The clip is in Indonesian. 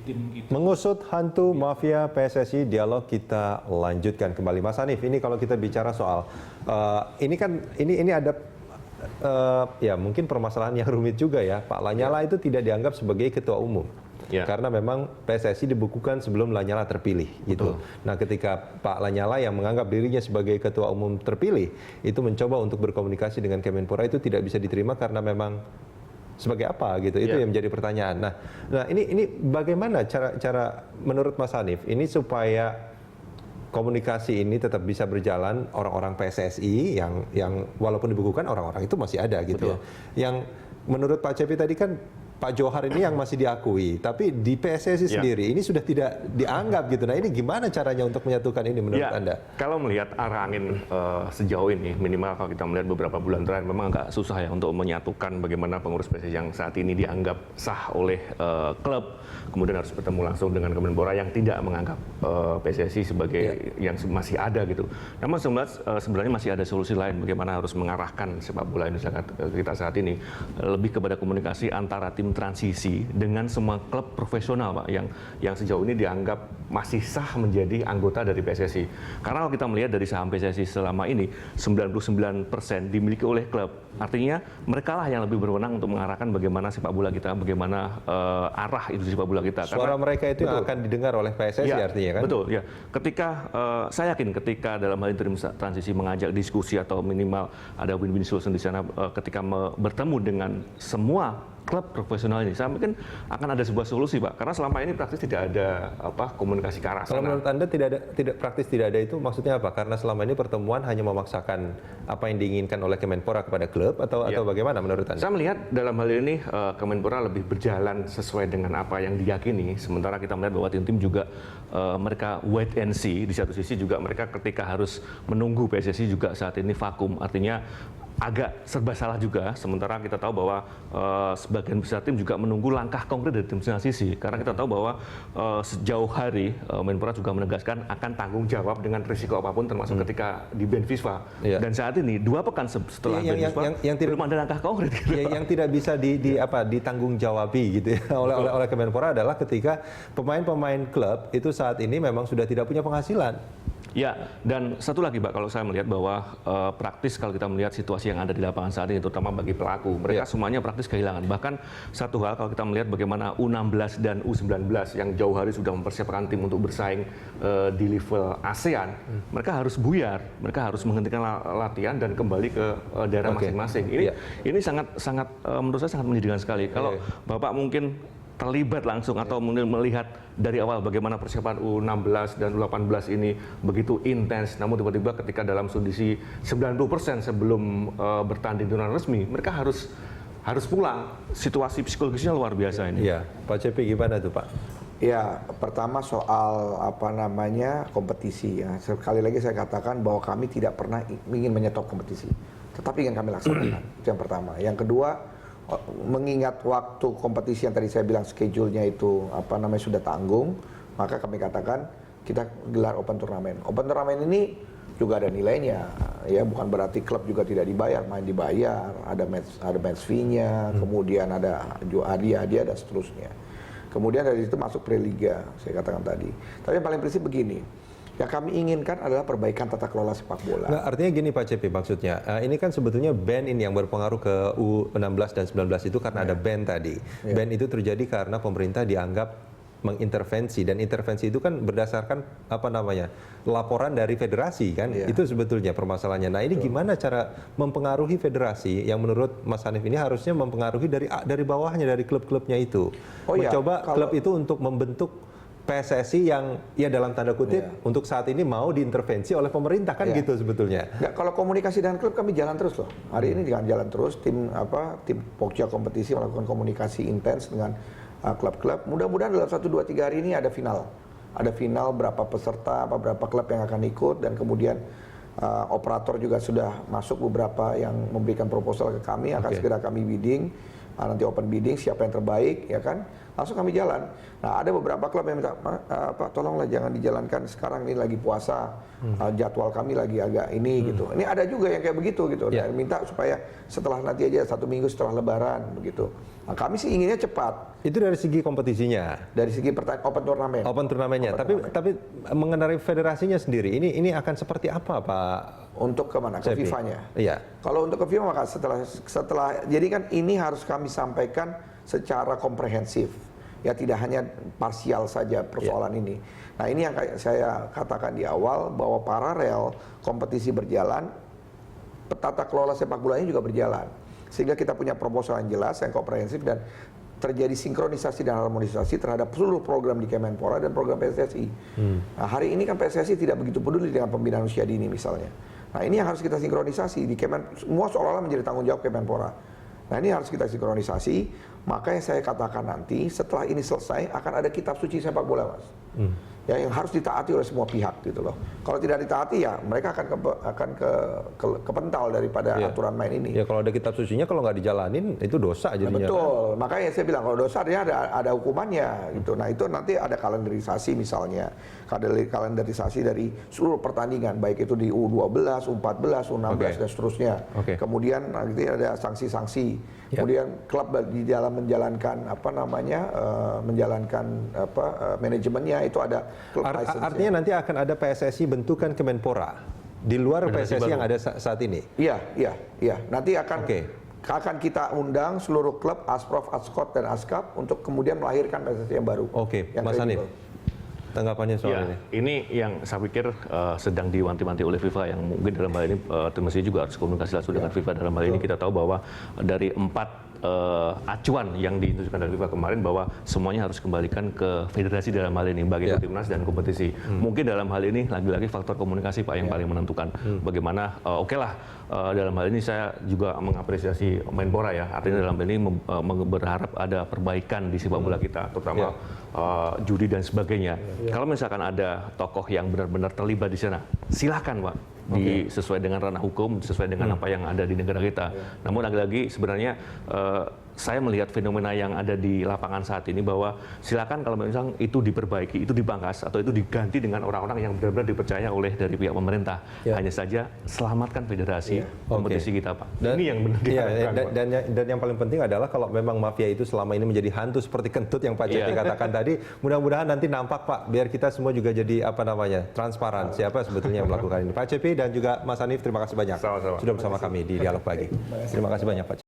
tim kita. Mengusut hantu mafia PSSI, dialog kita lanjutkan kembali. Mas Hanif, ini kalau kita bicara soal ini ada ya mungkin permasalahan yang rumit juga ya. Pak Lanyala itu tidak dianggap sebagai ketua umum. Ya. Karena memang PSSI dibukukan sebelum Lanyala terpilih gitu. Nah, ketika Pak Lanyala yang menganggap dirinya sebagai ketua umum terpilih itu mencoba untuk berkomunikasi dengan Kemenpora, itu tidak bisa diterima karena memang sebagai apa gitu. Itu yang menjadi pertanyaan. Nah ini bagaimana cara menurut Mas Hanif ini supaya komunikasi ini tetap bisa berjalan, orang-orang PSSI yang walaupun dibukukan orang-orang itu masih ada gitu ya. Yang menurut Pak Cepi tadi kan Pak Johar ini yang masih diakui, tapi di PSSI sendiri ini sudah tidak dianggap gitu. Nah, ini gimana caranya untuk menyatukan ini menurut Anda? Kalau melihat arah angin sejauh ini, minimal kalau kita melihat beberapa bulan terakhir, memang agak susah ya untuk menyatukan bagaimana pengurus PSSI yang saat ini dianggap sah oleh klub, kemudian harus bertemu langsung dengan Kemenpora yang tidak menganggap PSSI sebagai yang masih ada gitu. Namun sebenarnya masih ada solusi lain bagaimana harus mengarahkan sepak bola Indonesia kita saat ini lebih kepada komunikasi antara tim transisi dengan semua klub profesional, Pak, yang sejauh ini dianggap masih sah menjadi anggota dari PSSI. Karena kalau kita melihat dari saham PSSI selama ini 99% dimiliki oleh klub. Artinya mereka lah yang lebih berwenang untuk mengarahkan bagaimana sepak bola kita, bagaimana arah itu sepak bola kita. Suara mereka itu yang akan didengar oleh PSSI artinya kan? Betul, ya. Ketika saya yakin ketika dalam hal interim transisi mengajak diskusi atau minimal ada win-win solution di sana ketika bertemu dengan semua klub profesional ini, saya mungkin akan ada sebuah solusi, Pak. Karena selama ini praktis tidak ada komunikasi ke arah sana. Kalau menurut Anda praktis tidak ada itu maksudnya apa? Karena selama ini pertemuan hanya memaksakan apa yang diinginkan oleh Kemenpora kepada klub atau bagaimana menurut Anda? Saya melihat dalam hal ini Kemenpora lebih berjalan sesuai dengan apa yang diyakini. Sementara kita melihat bahwa tim-tim juga mereka wait and see. Di satu sisi juga mereka ketika harus menunggu PSSI juga saat ini vakum. Artinya agak serba salah juga, sementara kita tahu bahwa sebagian besar tim juga menunggu langkah konkret dari tim transisi, karena kita tahu bahwa sejauh hari Menpora juga menegaskan akan tanggung jawab dengan risiko apapun termasuk ketika di band FIFA. Dan saat ini 2 pekan setelah band FIFA belum ada langkah konkret gitu. Yang tidak bisa ditanggung jawabi gitu ya oleh Kemenpora adalah ketika pemain-pemain klub itu saat ini memang sudah tidak punya penghasilan. Ya, dan satu lagi, Pak, kalau saya melihat bahwa praktis kalau kita melihat situasi yang ada di lapangan saat ini, terutama bagi pelaku, mereka semuanya praktis kehilangan. Bahkan satu hal kalau kita melihat bagaimana U16 dan U19 yang jauh hari sudah mempersiapkan tim untuk bersaing di level ASEAN, mereka harus buyar, mereka harus menghentikan latihan dan kembali ke daerah masing-masing. Ini sangat menurut saya sangat menyedihkan sekali. Kalau Bapak mungkin terlibat langsung atau melihat dari awal bagaimana persiapan U16 dan U18 ini begitu intens, namun tiba-tiba ketika dalam kondisi 90% sebelum bertanding turnamen resmi, mereka harus pulang. Situasi psikologisnya luar biasa ini. Iya, Pak Cepi gimana tuh, Pak? Ya, pertama soal kompetisi ya. Sekali lagi saya katakan bahwa kami tidak pernah ingin menyetop kompetisi, tetapi ingin kami laksanakan. Itu yang pertama. Yang kedua, mengingat waktu kompetisi yang tadi saya bilang schedule-nya itu sudah tanggung, maka kami katakan kita gelar open turnamen. Open turnamen ini juga ada nilainya, ya bukan berarti klub juga tidak dibayar, main dibayar, ada match fee-nya, kemudian ada hadiah dan seterusnya. Kemudian dari situ masuk preliga, saya katakan tadi. Tapi yang paling prinsip begini, yang kami inginkan adalah perbaikan tata kelola sepak bola. Nah, artinya gini Pak Cepi, maksudnya ini kan sebetulnya ban ini yang berpengaruh ke U16 dan 19 itu karena ada ban tadi. Ban itu terjadi karena pemerintah dianggap mengintervensi, dan intervensi itu kan berdasarkan laporan dari federasi kan. Itu sebetulnya permasalahannya. Nah, ini gimana cara mempengaruhi federasi yang menurut Mas Hanif ini harusnya mempengaruhi dari bawahnya, dari klub-klubnya itu. Mencoba klub itu untuk membentuk PSSI yang ya dalam tanda kutip untuk saat ini mau diintervensi oleh pemerintah kan gitu sebetulnya. Nggak, kalau komunikasi dengan klub kami jalan terus loh. Hari ini jalan terus, tim Pokja kompetisi melakukan komunikasi intens dengan klub-klub. Mudah-mudahan dalam 1, 2, 3 hari ini ada final. Ada final berapa peserta, berapa klub yang akan ikut, dan kemudian operator juga sudah masuk beberapa yang memberikan proposal ke kami, akan segera kami bidding. nanti open bidding, siapa yang terbaik, ya kan, langsung kami jalan. Nah, ada beberapa klub yang minta, Pak, tolonglah jangan dijalankan sekarang, ini lagi puasa, jadwal kami lagi agak ini gitu. Ini ada juga yang kayak begitu gitu, dan minta supaya setelah nanti aja 1 minggu setelah Lebaran begitu. Nah, kami sih inginnya cepat. Itu dari segi kompetisinya. Dari segi open turnamen. Open turnamennya. Tapi mengenai federasinya sendiri, ini akan seperti apa, Pak? Untuk ke mana? Ke Cepi? FIFA-nya. Iya. Kalau untuk ke FIFA maka setelah jadi kan ini harus kami sampaikan secara komprehensif. Ya tidak hanya parsial saja persoalan ini. Nah, ini yang saya katakan di awal bahwa paralel kompetisi berjalan, tata kelola sepak bolanya juga berjalan. Sehingga kita punya proposal yang jelas, yang komprehensif, dan terjadi sinkronisasi dan harmonisasi terhadap seluruh program di Kemenpora dan program PSSI. Nah, hari ini kan PSSI tidak begitu peduli dengan pembinaan usia dini misalnya. Nah, ini yang harus kita sinkronisasi di semua seolah-olah menjadi tanggung jawab Kemenpora. Nah, ini harus kita sinkronisasi. Maka yang saya katakan nanti setelah ini selesai akan ada kitab suci sepak bola, Mas. Ya, yang harus ditaati oleh semua pihak gitu loh. Kalau tidak ditaati ya mereka akan kepental daripada aturan main ini. Ya kalau ada kitab sucinya kalau nggak dijalanin itu dosa jadinya. Nah, betul. Makanya saya bilang kalau dosa dia ada hukumannya gitu. Nah, itu nanti ada kalenderisasi misalnya. Kalenderisasi dari seluruh pertandingan baik itu di U12, U14, U16 dan seterusnya. Kemudian nanti ada sanksi-sanksi. Kemudian klub di dalam menjalankan manajemennya itu ada klub license. Artinya nanti akan ada PSSI bentukan Kemenpora di luar PSSI yang ada saat ini. Iya. Nanti akan kita undang seluruh klub Asprof, Askot dan Askap untuk kemudian melahirkan PSSI yang baru. Oke, Mas Hanif. Tanggapannya soal ini? Ini yang saya pikir sedang diwanti-wanti oleh FIFA, yang mungkin dalam hal ini mestinya juga harus komunikasi langsung dengan FIFA. Dalam hal ini kita tahu bahwa dari 4 acuan yang diinstruksikan dari FIFA kemarin bahwa semuanya harus kembalikan ke federasi dalam hal ini, baik itu timnas dan kompetisi. Mungkin dalam hal ini lagi-lagi faktor komunikasi, Pak, yang paling menentukan. Bagaimana, dalam hal ini saya juga mengapresiasi Menpora ya, artinya dalam hal ini berharap ada perbaikan di sepak bola kita, terutama judi dan sebagainya. Kalau misalkan ada tokoh yang benar-benar terlibat di sana, silakan, Pak. Sesuai dengan ranah hukum, sesuai dengan apa yang ada di negara kita. Namun lagi-lagi sebenarnya saya melihat fenomena yang ada di lapangan saat ini bahwa silakan kalau misalnya itu diperbaiki, itu dipangkas atau itu diganti dengan orang-orang yang benar-benar dipercaya oleh dari pihak pemerintah. Hanya saja selamatkan federasi kompetisi kita, Pak. Ini yang benar diharapkan, dan yang paling penting adalah kalau memang mafia itu selama ini menjadi hantu seperti kentut yang Pak Cepi katakan tadi, mudah-mudahan nanti nampak, Pak, biar kita semua juga jadi transparan siapa sebetulnya yang melakukan ini. Pak Cepi dan juga Mas Hanif, terima kasih banyak sudah bersama kami di Dialog Pagi. Terima kasih banyak, Pak.